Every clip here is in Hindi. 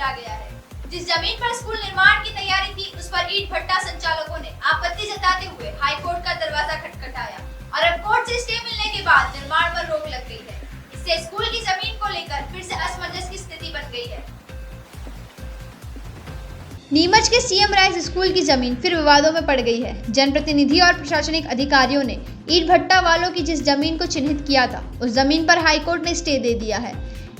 चला गया है। जिस जमीन पर स्कूल निर्माण की तैयारी थी, उस पर ईंट भट्टा संचालकों ने आपत्ति जताते हुए हाई कोर्ट का दरवाजा खटखटाया और अब कोर्ट से स्टे मिलने के बाद निर्माण पर रोक लग गई है। इससे स्कूल की जमीन को लेकर फिर से असमंजस की स्थिति बन गई है। नीमच के सीएम राइस स्कूल की जमीन फिर विवादों में पड़ गई है। जनप्रतिनिधि और प्रशासनिक अधिकारियों ने ईंट भट्टा वालों की जिस जमीन को चिन्हित किया था, उस जमीन पर हाईकोर्ट ने स्टे दे दिया है।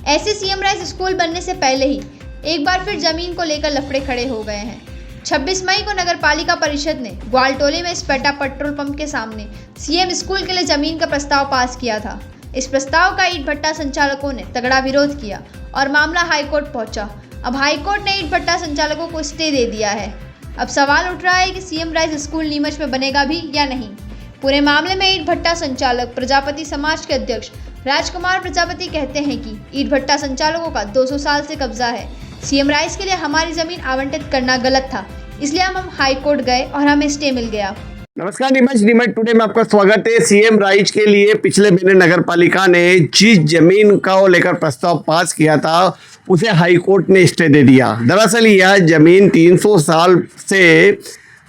ऐसे सीएम राइस स्कूल बनने से पहले ही एक बार फिर जमीन को लेकर लफड़े खड़े हो गए हैं। 26 मई को नगर पालिका परिषद ने ग्वालटोली में स्पेटा पेट्रोल पंप के सामने सीएम स्कूल के लिए जमीन का प्रस्ताव पास किया था। इस प्रस्ताव का ईंट भट्टा संचालकों ने तगड़ा विरोध किया और मामला हाईकोर्ट पहुंचा। अब हाईकोर्ट ने ईंट भट्टा संचालकों को स्टे दे दिया है। अब सवाल उठ रहा है कि सीएम राइस स्कूल नीमच में बनेगा भी या नहीं। पूरे मामले में ईंट भट्टा संचालक प्रजापति समाज के अध्यक्ष राजकुमार प्रजापति कहते हैं कि ईंट भट्टा संचालकों का 200 साल से कब्जा है। सीएम राइस के लिए हमारी जमीन आवंटित करना गलत था, इसलिए हम हाई कोर्ट गए और हमें स्टे मिल गया। नमस्कार नीमच टुडे में आपका स्वागत है। सीएम राइज के लिए पिछले महीने नगर पालिका ने जिस जमीन का लेकर प्रस्ताव पास किया था, उसे हाई कोर्ट ने स्टे दे दिया। दरअसल यह जमीन 300 साल से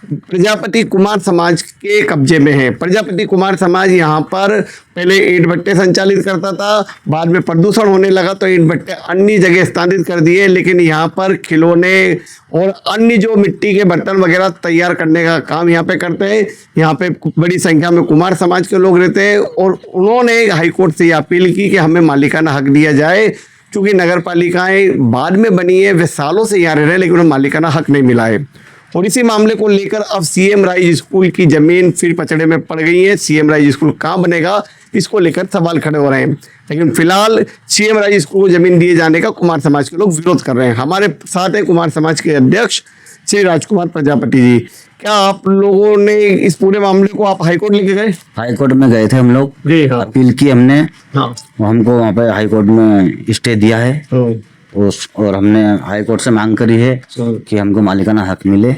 प्रजापति कुमार समाज के कब्जे में है। प्रजापति कुमार समाज यहाँ पर पहले ईंट भट्टे संचालित करता था, बाद में प्रदूषण होने लगा तो ईंट भट्टे अन्य जगह स्थानांतरित कर दिए, लेकिन यहाँ पर खिलौने और अन्य जो मिट्टी के बर्तन वगैरह तैयार करने का काम यहाँ पे करते हैं। यहाँ पे बड़ी संख्या में कुमार समाज के लोग रहते हैं और उन्होंने हाईकोर्ट से अपील की कि हमें मालिकाना हक दिया जाए। चूँकि नगर पालिकाएँ बाद में बनी है, वे सालों से यहाँ रह रहे हैं, लेकिन उन्हें मालिकाना हक नहीं मिला है। और इसी मामले को लेकर अब सीएम राइज स्कूल की जमीन फिर पचड़े में पड़ गई है। सीएम राइज स्कूल कहाँ बनेगा, इसको लेकर सवाल खड़े हो रहे हैं। लेकिन फिलहाल सीएम राइज स्कूल को जमीन दिए जाने का कुमार समाज के लोग विरोध कर रहे हैं। हमारे साथ है कुमार समाज के अध्यक्ष श्री राजकुमार प्रजापति जी। क्या आप लोगों ने इस पूरे मामले को आप हाईकोर्ट लेके गए? हाईकोर्ट में गए थे हम लोग। जी हाँ। अपील की हमने। हाँ। हमको वहाँ पे हाईकोर्ट में स्टे दिया है और हमने हाई कोर्ट से मांग करी है कि हमको मालिकाना हक मिले।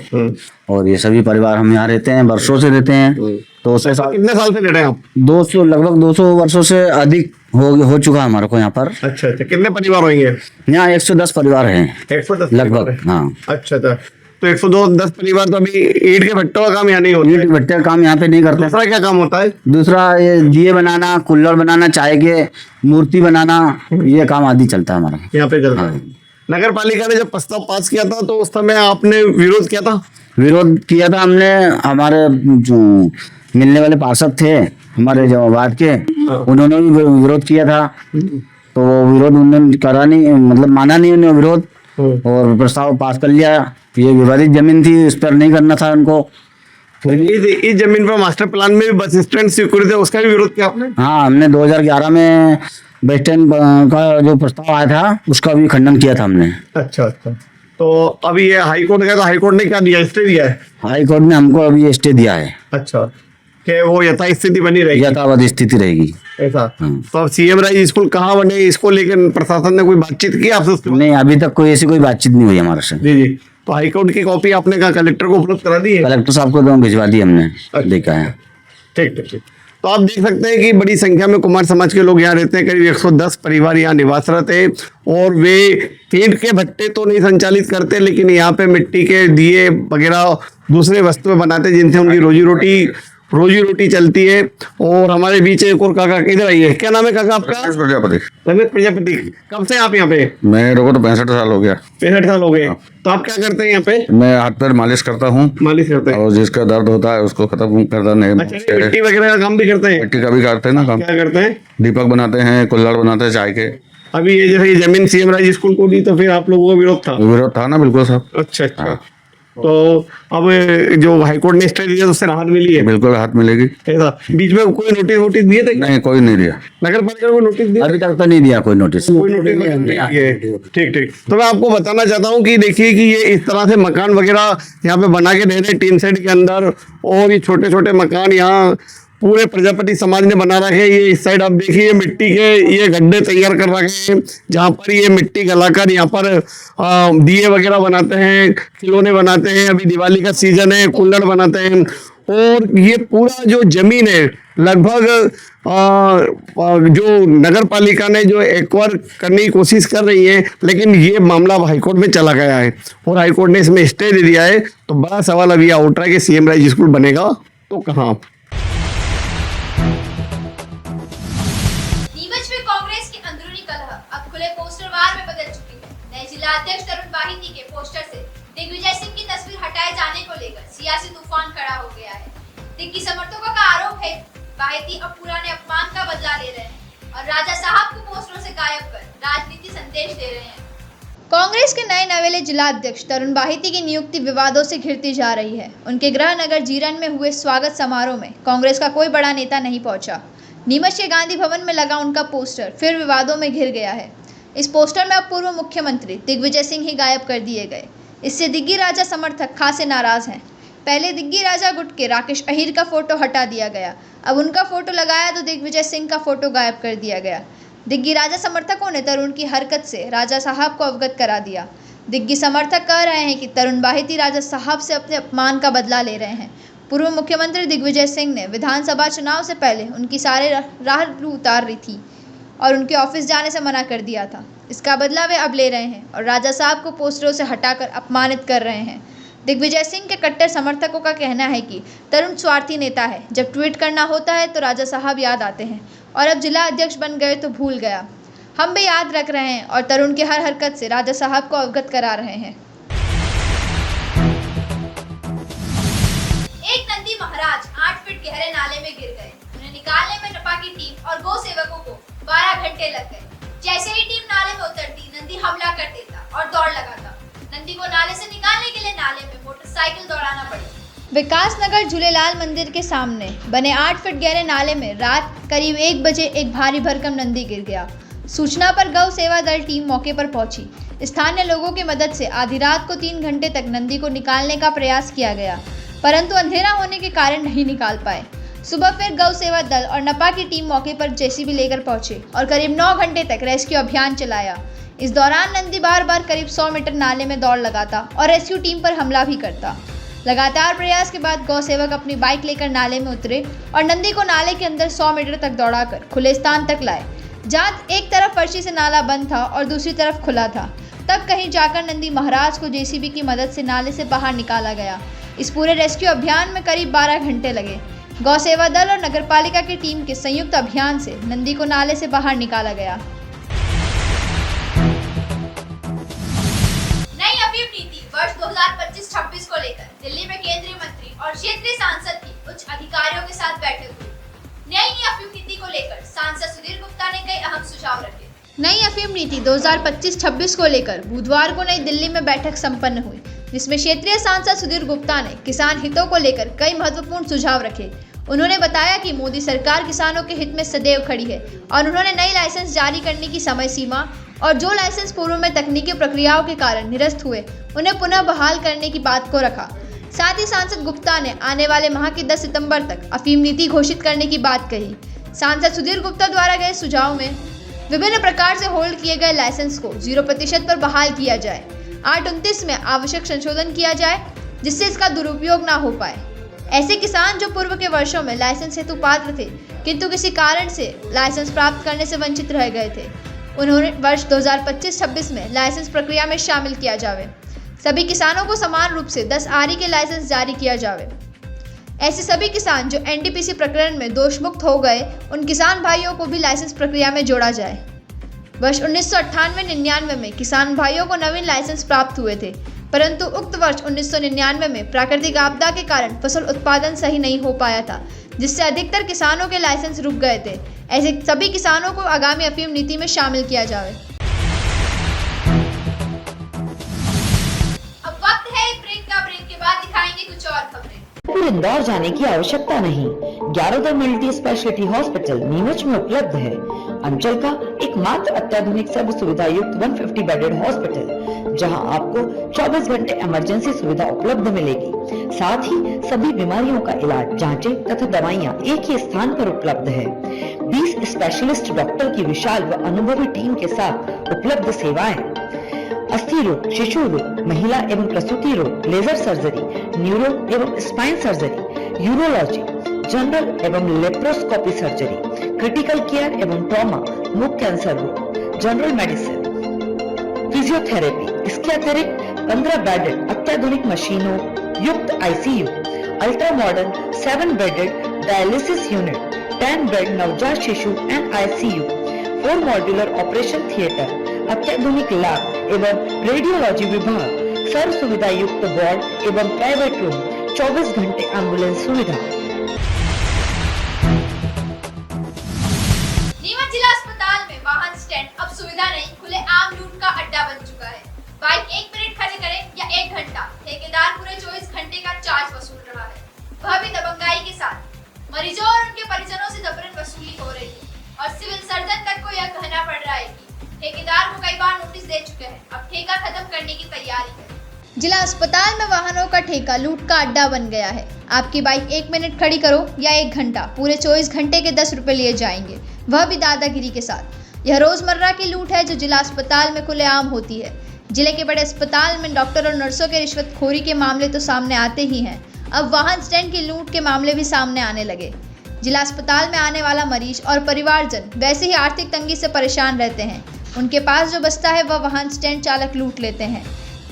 और ये सभी परिवार हम यहाँ रहते हैं, वर्षों से रहते हैं। तो कितने साल से रह रहे हैं आप? 200 लगभग 200 वर्षों से अधिक हो चुका हमारे को यहाँ पर। अच्छा, कितने परिवार होंगे यहाँ? 110 परिवार हैं 110 लगभग। हाँ। अच्छा, तो 110 परिवार। तो अभी ईंट के भट्टों का काम यहाँ नहीं होता? ईंट भट्टे का काम यहाँ पे नहीं करते। दूसरा क्या काम होता है? दूसरा ये दिए बनाना, कुल्हड़ बनाना, चाय के मूर्ति बनाना, ये काम आदि चलता है हमारा यहाँ पे करता है। नगर पालिका ने जब प्रस्ताव पास किया था तो उस समय आपने विरोध किया था? विरोध किया था हमने। हमारे जो मिलने वाले पार्षद थे हमारे जो वार्ड के, उन्होंने भी विरोध किया था। तो वो विरोध उन्होंने करा नहीं, मतलब माना नहीं उन्होंने विरोध, और प्रस्ताव पास कर लिया। ये विवादित जमीन थी, इस पर नहीं करना था उनको। इस जमीन पर मास्टर प्लान में भी बस स्टैंड स्वीकृत है, उसका भी विरोध किया आपने? हाँ, हमने 2011 में बस स्टैंड का जो प्रस्ताव आया था उसका भी खंडन किया था हमने। अच्छा, तो अभी ये हाईकोर्ट गया तो हाईकोर्ट ने क्या दिया, स्टे दिया है? हाईकोर्ट ने हमको अभी स्टे दिया है। अच्छा, कि वो यथास्थिति बनी रहेगी? यथावत स्थिति रहेगी ऐसा। तो अब सीएम राइज स्कूल कहाँ बने, इसको लेकर प्रशासन ने कोई बातचीत की आपसे? नहीं, अभी तक कोई ऐसी कोई बातचीत नहीं हुई हमारे से। जी। तो हाईकोर्ट की कॉपी आपने कहा कलेक्टर को उपलब्ध करा दी है? कलेक्टर साहब को तो भिजवा दी हमने। देखा है। ठीक। तो आप देख सकते हैं कि बड़ी संख्या में कुमार समाज के लोग यहाँ रहते हैं। करीब 110 परिवार यहाँ निवासरत है और वे ईंट के भट्टे तो नहीं संचालित करते, लेकिन यहाँ पे मिट्टी के दिए वगैरह दूसरे वस्तुएं बनाते हैं, जिनसे उनकी रोजी रोटी चलती है। और हमारे बीच एक और काका, इधर आइए। क्या नाम है काका आपका? रमेश प्रजापति। रमेश प्रजापति। कब से आप यहाँ पे? मेरे को तो 65 साल हो गया। 65 साल हो गए। तो आप क्या करते हैं यहाँ पे? मैं हाथ पैर मालिश करता हूँ। मालिश करते हैं? और जिसका दर्द होता है उसको खत्म करता नहीं। अच्छा, मिट्टी वगैरह का काम भी करते हैं? मिट्टी का भी करते हैं ना काम। क्या करते हैं? दीपक बनाते हैं, कुल्हड़ बनाते हैं चाय के। अभी ये जैसे जमीन सीएम राइज स्कूल को दी तो फिर आप लोगों को विरोध था? विरोध था ना, बिल्कुल साहब। अच्छा। तो अब जो हाईकोर्ट ने स्टे दिया तो उससे राहत मिली है? बिल्कुल राहत मिलेगी। ऐसा बीच में कोई नोटिस दिए थे? नहीं, कोई नहीं दिया। नगर पालिका को नोटिस दिया? अभी तक तो नहीं दिया कोई नोटिस। ठीक। तो मैं आपको बताना चाहता हूँ कि देखिए कि ये इस तरह से मकान वगैरह यहाँ पे बना के दे रहे हैं टीन शेड के अंदर, और ये छोटे छोटे मकान यहाँ पूरे प्रजापति समाज ने बना रखे हैं। ये इस साइड आप देखिए मिट्टी के ये गड्ढे तैयार कर रखे हैं, जहाँ पर ये मिट्टी गलाकर यहाँ पर दिए वगैरह बनाते हैं, खिलौने बनाते हैं। अभी दिवाली का सीजन है, कुल्हड़ बनाते हैं। और ये पूरा जो जमीन है लगभग जो नगर पालिका ने जो एक्वायर करने की कोशिश कर रही है, लेकिन ये मामला अब हाईकोर्ट में चला गया है और हाईकोर्ट ने इसमें स्टे दे दिया है। तो बड़ा सवाल अभी उठ रहा है कि सीएम राइज स्कूल बनेगा तो कहाँ। नीमच में कांग्रेस की अंदरूनी कलह अब खुले पोस्टर वार में बदल चुकी है। नए जिला अध्यक्ष तरुण बाहिती के पोस्टर से दिग्विजय सिंह की तस्वीर हटाए जाने को लेकर सियासी तूफान खड़ा हो गया है। दिग्गी समर्थकों का आरोप है बाहिती अब पुराने अपमान का बदला ले रहे हैं और राजा साहब को पोस्टरों से गायब कर राजनीति संदेश दे रहे हैं। कांग्रेस के नए नवेले जिला अध्यक्ष तरुण बाहिती की नियुक्ति विवादों से घिरती जा रही है। उनके गृह नगर जीरन में हुए स्वागत समारोह में कांग्रेस का कोई बड़ा नेता नहीं पहुंचा। नीमच के गांधी भवन में लगा उनका पोस्टर फिर विवादों में घिर गया है। इस पोस्टर में अब पूर्व मुख्यमंत्री दिग्विजय सिंह ही गायब कर दिए गए। इससे दिग्गी राजा समर्थक खासे नाराज हैं। पहले दिग्गी राजा गुट के राकेश अहीर का फोटो हटा दिया गया, अब उनका फोटो लगाया तो दिग्विजय सिंह का फोटो गायब कर दिया गया। दिग्गी राजा समर्थकों ने तरुण की हरकत से राजा साहब को अवगत करा दिया। दिग्गी समर्थक कह रहे हैं कि तरुण बाहिती राजा साहब से अपने अपमान का बदला ले रहे हैं। पूर्व मुख्यमंत्री दिग्विजय सिंह ने विधानसभा चुनाव से पहले उनकी सारे राह उतार रही थी और उनके ऑफिस जाने से मना कर दिया था। इसका बदला वे अब ले रहे हैं और राजा साहब को पोस्टरों से हटाकर अपमानित कर रहे हैं। दिग्विजय सिंह के कट्टर समर्थकों का कहना है कि तरुण स्वार्थी नेता है, जब ट्वीट करना होता है तो राजा साहब याद आते हैं और अब जिला अध्यक्ष बन गए तो भूल गया। हम भी याद रख रहे हैं और तरुण की हर हरकत से राजा साहब को अवगत करा रहे हैं। एक नंदी महाराज 8 फीट गहरे नाले में गिर गए। उन्हें निकालने में नपा की टीम और गौ सेवकों को 12 घंटे लग गए। जैसे ही टीम नाले में उतरती, नंदी हमला कर देता और दौड़ लगाता। नंदी को नाले से निकालने के लिए नाले में मोटरसाइकिल दौड़ाना पड़ी। विकास नगर झूलेलाल मंदिर के सामने बने 8 फीट गहरे नाले में रात करीब 1 बजे एक भारी भरकम नंदी गिर गया। सूचना पर गौ सेवा दल टीम मौके पर पहुंची। स्थानीय लोगों की मदद से आधी रात को 3 घंटे तक नंदी को निकालने का प्रयास किया गया, परंतु अंधेरा होने के कारण नहीं निकाल पाए। सुबह फिर गौ सेवा दल और नपा की टीम मौके पर जेसीबी लेकर पहुंचे और करीब 9 घंटे तक रेस्क्यू अभियान चलाया। इस दौरान नंदी बार बार करीब 100 मीटर नाले में दौड़ लगाता और रेस्क्यू टीम पर हमला भी करता। लगातार प्रयास के बाद गौ सेवक अपनी बाइक लेकर नाले में उतरे और नंदी को नाले के अंदर 100 मीटर तक दौड़ाकर खुले स्थान तक लाए, जहाँ एक तरफ फर्शी से नाला बंद था और दूसरी तरफ खुला था। तब कहीं जाकर नंदी महाराज को जेसीबी की मदद से नाले से बाहर निकाला गया। इस पूरे रेस्क्यू अभियान में करीब 12 घंटे लगे। गौ सेवा दल और नगरपालिका की टीम के संयुक्त अभियान से नंदी को नाले से बाहर निकाला गया। नई अफीम नीति वर्ष 2025-26 को लेकर दिल्ली में केंद्रीय मंत्री और क्षेत्रीय सांसद की उच्च अधिकारियों के साथ बैठक हुई। नई अफीम नीति को लेकर सांसद सुधीर गुप्ता ने कई अहम सुझाव रखे। नई अफीम नीति 2025-26 को लेकर बुधवार को नई दिल्ली में बैठक संपन्न हुई, जिसमें क्षेत्रीय सांसद सुधीर गुप्ता ने किसान हितों को लेकर कई महत्वपूर्ण सुझाव रखे। उन्होंने बताया कि मोदी सरकार किसानों के हित में सदैव खड़ी है और उन्होंने नई लाइसेंस जारी करने की समय सीमा और जो लाइसेंस पूर्व में तकनीकी प्रक्रियाओं के कारण निरस्त हुए उन्हें पुनः बहाल करने की बात को रखा। साथ ही सांसद गुप्ता ने आने वाले माह की 10 सितंबर तक अफीम नीति घोषित करने की बात कही। सांसद सुधीर गुप्ता द्वारा गए सुझाव में विभिन्न प्रकार से होल्ड किए गए लाइसेंस को 0% पर बहाल किया जाए। 829 में आवश्यक संशोधन किया जाए जिससे इसका दुरुपयोग ना हो पाए। ऐसे किसान जो पूर्व के वर्षों में लाइसेंस हेतु पात्र थे किंतु किसी कारण से लाइसेंस प्राप्त करने से वंचित रह गए थे, उन्होंने वर्ष 2025-26 में लाइसेंस प्रक्रिया में शामिल किया जावे। सभी किसानों को समान रूप से 10 आरी के लाइसेंस जारी किया जावे। ऐसे सभी किसान जो एनटीपीसी प्रकरण में दोष मुक्त हो गए उन किसान भाइयों को भी लाइसेंस प्रक्रिया में जोड़ा जाए। वर्ष 1998-99 में किसान भाइयों को नवीन लाइसेंस प्राप्त हुए थे, परंतु उक्त वर्ष 1999 में प्राकृतिक आपदा के कारण फसल उत्पादन सही नहीं हो पाया था, जिससे अधिकतर किसानों के लाइसेंस रुक गए थे। ऐसे सभी किसानों को आगामी अफीम नीति में शामिल किया जाए। अब वक्त है एक ब्रेक का। ब्रेक के बाद दिखाएंगे कुछ और खबरें। फिर इंदौर जाने की आवश्यकता नहीं। 11 मल्टी स्पेशलिटी हॉस्पिटल नीमच में उपलब्ध है। अंचल का एकमात्र अत्याधुनिक सब सुविधा युक्त 150 बेडेड हॉस्पिटल, जहां आपको 24 घंटे इमरजेंसी सुविधा उपलब्ध मिलेगी। साथ ही सभी बीमारियों का इलाज, जांचें तथा दवाइयां एक ही स्थान पर उपलब्ध है। 20 स्पेशलिस्ट डॉक्टर की विशाल व अनुभवी टीम के साथ उपलब्ध सेवाएं, अस्थि रोग, शिशु रोग, महिला एवं प्रसूति रोग, लेजर सर्जरी, न्यूरो एवं स्पाइन सर्जरी, यूरोलॉजी, जनरल एवं लेप्रोस्कोपी सर्जरी, क्रिटिकल केयर एवं ट्रॉमा, मुख कैंसर रोग, जनरल मेडिसिन, फिजियोथेरेपी। इसके अतिरिक्त 15 बेडेड अत्याधुनिक मशीनों युक्त ICU, ultra modern 7 bedded dialysis unit, 10 bed नवजात शिशु and ICU, 4 modular operation theatre, अत्याधुनिक लैब एवं रेडियोलॉजी विभाग, सर्व सुविधा युक्त वार्ड एवं प्राइवेट रूम, 24 घंटे एम्बुलेंस सुविधा। नीमच जिला अस्पताल में वाहन स्टैंड अब सुविधा नहीं, खुले आम लूट का अड्डा बन चुका है। बाइक 1 मिनट खड़े करें या 1 घंटा, ठेकेदार पूरे 24 घंटे का चार्ज वसूल रहा है, वह भी दबंगाई के साथ। मरीजों और उनके परिजनों से जबरन वसूली हो रही है और सिविल सर्जन तक को यह कहना पड़ रहा है कि ठेकेदार को कई बार नोटिस दे चुके हैं, अब ठेका खत्म करने की तैयारी है। जिला अस्पताल में वाहनों का ठेका लूट का अड्डा बन गया है। आपकी बाइक 1 मिनट खड़ी करो या 1 घंटा, पूरे 24 घंटे के 10 रुपए लिए जाएंगे, वह भी दादागिरी के साथ। यह रोजमर्रा की लूट है जो जिला अस्पताल में खुलेआम होती है। जिले के बड़े अस्पताल में डॉक्टर और नर्सों के रिश्वतखोरी के मामले तो सामने आते ही हैं, अब वाहन स्टैंड की लूट के मामले भी सामने आने लगे। जिला अस्पताल में आने वाला मरीज और परिवारजन वैसे ही आर्थिक तंगी से परेशान रहते हैं, उनके पास जो बचता है वह वाहन स्टैंड चालक लूट लेते हैं।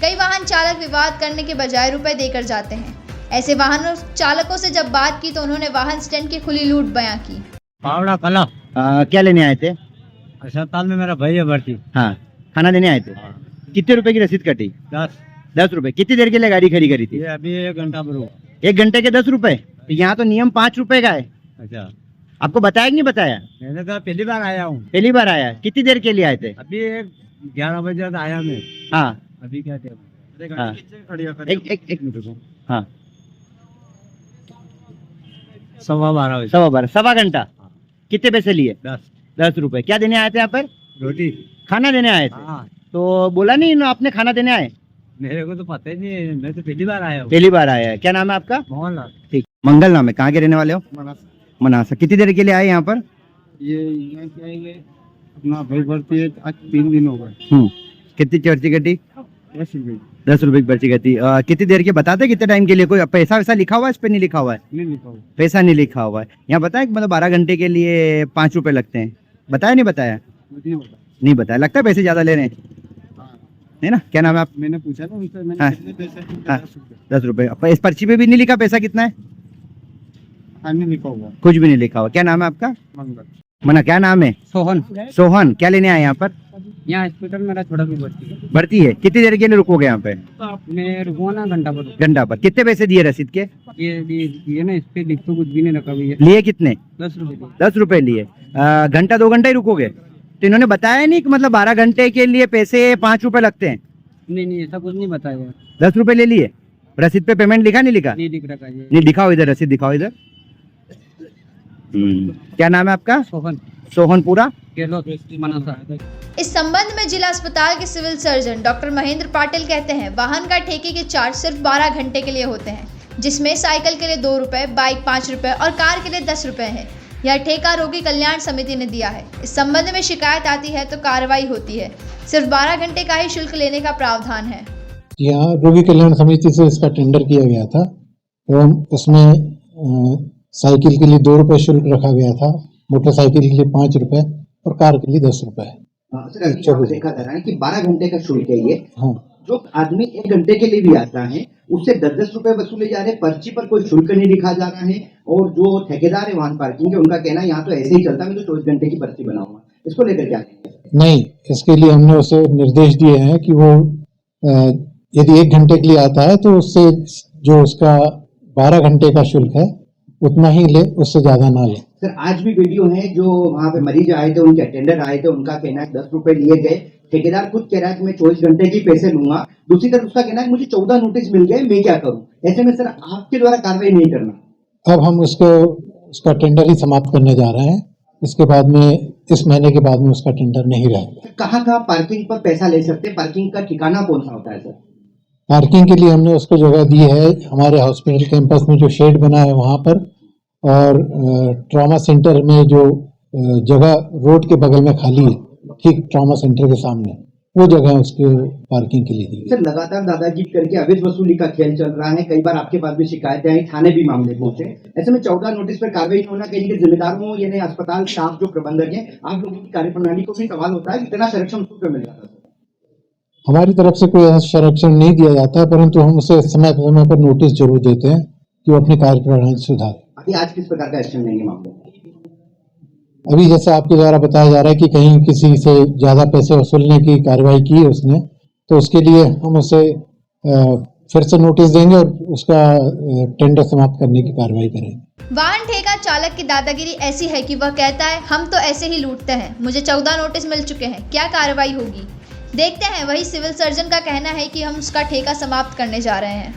कई वाहन चालक विवाद करने के बजाय रुपए देकर जाते हैं। ऐसे वाहनों चालकों से जब बात की तो उन्होंने वाहन स्टैंड की खुली लूट बयां की। पावड़ा कला क्या लेने आए थे? अस्पताल में मेरा भाई है भर्ती। हाँ, खाना देने आए थे। कितने रुपए की रसीद कटी? 10 रुपए। कितनी देर के लिए गाड़ी खड़ी करी थी? ये अभी 1 घंटा पर हुआ। 1 घंटे के 10 रुपए? तो यहाँ तो नियम 5 रुपए का है। अच्छा, आपको बताया कि नहीं बताया? मैंने तो पहली बार आया हूँ। पहली बार आया? कितनी देर के लिए आए थे? अभी 11 बजे आया मैं। हाँ अभी क्या थे? हाँ। एक मिनट रुको। हाँ, 12:15 बजे। 12:15, सवा घंटा। कितने पैसे लिए? 10 रुपए। क्या देने आए थे यहाँ पर? रोटी। खाना देने आए थे? हाँ, तो बोला नहीं आपने खाना देने आए? मेरे को तो पता ही नहीं है, मैं तो पहली बार आया हूँ। पहली बार आया है। क्या नाम है आपका? मोहनलाल। ठीक, मंगल नाम है। कहाँ के रहने वाले हो? मनासा। कितनी देर के लिए आए यहाँ पर? ये यहाँ क्या है, अपना भाई भर्ती है, आज 3 दिन हो गए। कितनी पर्ची कटी? 10 रुपये। 10 रुपए की पर्ची कटी। कितनी देर के बताते कितने टाइम के लिए? कोई पैसा वैसा लिखा हुआ है? इस पे नहीं लिखा हुआ है? नहीं लिखा हुआ। पैसा नहीं लिखा हुआ है। यहाँ बताया कि मतलब 12 घंटे के लिए 5 रुपए लगते हैं। बताया नहीं बताया? मुझे नहीं पता। नहीं बताया। लगता है पैसे ज्यादा ले रहे हैं, है ना? क्या नाम है आप? मैंने पूछा ना उनसे, मैंने हाँ। कितने पैसे दिए? हाँ। 10 रुपये। 10 रुपए। इस पर्ची पे भी नहीं लिखा पैसा कितना है? हाँ, नहीं लिखा हुआ। कुछ भी नहीं लिखा हुआ। क्या नाम है आपका? मंगल। मना, क्या नाम है? सोहन। सोहन। क्या लेने आए यहाँ पर? यहाँ हॉस्पिटल मेरा छोटा भी भर्ती है। भर्ती है। कितनी देर के लिए रुकोगे यहाँ पे? मैं रुकूंगा ना घंटा पर। घंटा पर। कितने पैसे दिए रसीद के? ये ना, इस पे लिख तो कुछ भी नहीं रखा भैया। लिए कितने? 10 रुपये। 10 रुपए लिए। घंटा 2 घंटा ही रुकोगे? तो इन्होंने बताया नहीं कि मतलब 12 घंटे के लिए पैसे 5 रुपए लगते हैं? नहीं, ऐसा कुछ नहीं बताया। 10 रुपए ले लिए। रसीद पे पेमेंट लिखा नहीं लिखा? नहीं लिख रखा है। नहीं दिखाओ इधर, रसीद दिखाओ इधर। क्या नाम है आपका? सोहन। सोहन पूरा? केलो मनासा। इस संबंध में जिला अस्पताल के civil surgeon doctor Mahendra Patil कहते हैं, वाहन का ठेके के चार्ज सिर्फ 12 घंटे के लिए होते हैं, जिसमें साइकिल के लिए 2 रुपए, बाइक 5 रुपए और कार के लिए 10 रुपए है। यह ठेका रोगी कल्याण समिति ने दिया है। इस संबंध में शिकायत आती है तो कार्रवाई होती है। सिर्फ 12 घंटे का ही शुल्क लेने का प्रावधान है। यहाँ रोगी कल्याण समिति से इसका टेंडर किया गया था एवं उसमें साइकिल के लिए 2 रुपए शुल्क रखा गया था, मोटरसाइकिल के लिए 5 रुपए और कार के लिए 10 रुपए। सर अभी आप देखा जा रहा है कि 12 घंटे का शुल्क है ये। हाँ, जो आदमी 1 घंटे के लिए भी आता है उससे 10-10 रुपए वसूले जा रहे हैं, पर्ची पर कोई शुल्क नहीं लिखा जा रहा है। और जो ठेकेदार है वाहन पार्किंग के, उनका कहना है यहाँ तो ऐसे ही चलता है, मैं तो 24 घंटे की पर्ची बनाऊंगा। इसको लेकर क्या कहेंगे? नहीं, इसके लिए हमने उसे निर्देश दिए हैं कि वो यदि 1 घंटे के लिए आता है तो उससे जो उसका 12 घंटे का शुल्क है उतना ही ले, उससे ज्यादा ना ले। सर आज भी वीडियो है जो वहाँ पे मरीज आए थे, उनके अटेंडर आए थे, उनका कहना है 10 रुपए लिए गए। ठेकेदार खुद कह रहा है कि मैं 24 घंटे की पैसे लूंगा। दूसरी तरफ उसका कहना है मुझे 14 नोटिस मिल गए, मैं क्या करूं? ऐसे में सर आपके द्वारा कार्रवाई नहीं करना। अब हम उसका टेंडर ही समाप्त करने जा रहे हैं। इसके बाद में, इस महीने के बाद में उसका टेंडर नहीं रहेगा। कहाँ कहाँ पार्किंग पर पैसा ले सकते हैं? पार्किंग का ठिकाना कौन सा होता है सर? पार्किंग के लिए हमने उसको जगह दी है हमारे हॉस्पिटल कैंपस में, जो शेड बना है वहाँ पर, और ट्रॉमा सेंटर में जो जगह रोड के बगल में खाली है, ठीक ट्रॉमा सेंटर के सामने, वो जगह उसके पार्किंग के लिए दी गई। सर लगातार दादागिरी करके अवैध वसूली का खेल चल रहा है, कई बार आपके पास भी शिकायतें आई, थाने भी मामले पहुंचे, ऐसे में 14 नोटिस पर कार्रवाई होना कहीं के जिम्मेदारों यानी अस्पताल स्टाफ जो प्रबंधक हैं, आप लोगों की कार्यप्रणाली को भी सवाल होता है, इतना संरक्षण उसको मिल जाता है। हमारी तरफ से कोई ऐसा संरक्षण नहीं दिया जाता, परंतु हम उसे समय समय पर नोटिस जरूर देते हैं कि वो अपनी कार्यप्रणाली सुधारे। अभी आज किस प्रकार का एक्शन लेंगे मामले? अभी जैसे आपके द्वारा बताया जा रहा है कि कहीं किसी से ज्यादा पैसे वसूलने की कार्रवाई की उसने, तो उसके लिए हम उसे फिर से नोटिस देंगे और उसका टेंडर समाप्त करने की कार्रवाई करेंगे। वाहन ठेका चालक की दादागिरी ऐसी है कि वह कहता है हम तो ऐसे ही लूटते हैं, मुझे 14 नोटिस मिल चुके हैं, क्या कार्रवाई होगी? देखते हैं। वही सिविल सर्जन का कहना है कि हम उसका ठेका समाप्त करने जा रहे हैं।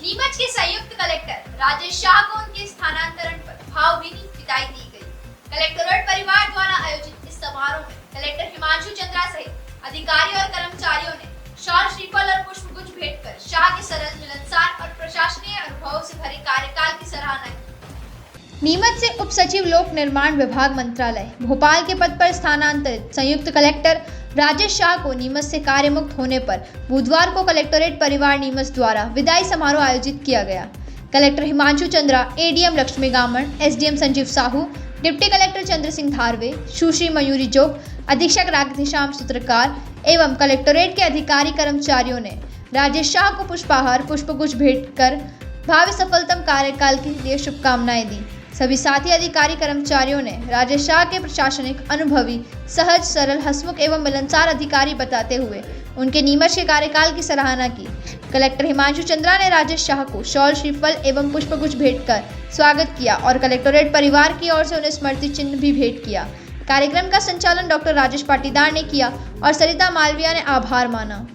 नीमच के संयुक्त कलेक्टर राजेश शाह को उनके स्थानांतरण पर भावभीनी विदाई दी गई। कलेक्टोरेट परिवार द्वारा आयोजित इस समारोह में कलेक्टर हिमांशु चंद्रा सहित अधिकारी और कर्मचारियों ने शॉल श्रीफल और पुष्पगुच्छ भेंट कर शाह के सरल, मिलनसार और प्रशासनीय अनुभव से भरे कार्यकाल की सराहना की। नीमच से उप सचिव लोक निर्माण विभाग मंत्रालय भोपाल के पद पर स्थानांतरित संयुक्त कलेक्टर राजेश शाह को नीमच से कार्यमुक्त होने पर बुधवार को कलेक्टोरेट परिवार नीमच द्वारा विदाई समारोह आयोजित किया गया। Collector Himanshu Chandra, ADM Lakshmi Gaman, SDM Sanjeev Sahu, deputy collector Chandra Singh Dharve, Sushri Mayuri Jog, अधीक्षक राधेश्याम सूत्रकार एवं कलेक्टोरेट के अधिकारी कर्मचारियों ने राजेश शाह को पुष्पहार, पुष्पगुच्छ भेंट कर भावी सफलतम कार्यकाल के लिए शुभकामनाएं दी। सभी साथी अधिकारी कर्मचारियों ने राजेश शाह के प्रशासनिक, अनुभवी, सहज, सरल, हंसमुख एवं मिलनसार अधिकारी बताते हुए उनके नीमच के कार्यकाल की सराहना की। कलेक्टर हिमांशु चंद्रा ने राजेश शाह को शॉल, श्रीफल एवं पुष्पगुच्छ भेंट कर स्वागत किया और कलेक्टोरेट परिवार की ओर से उन्हें स्मृति चिन्ह भी भेंट किया। कार्यक्रम का संचालन डॉक्टर राजेश पाटीदार ने किया और सरिता मालविया ने आभार माना।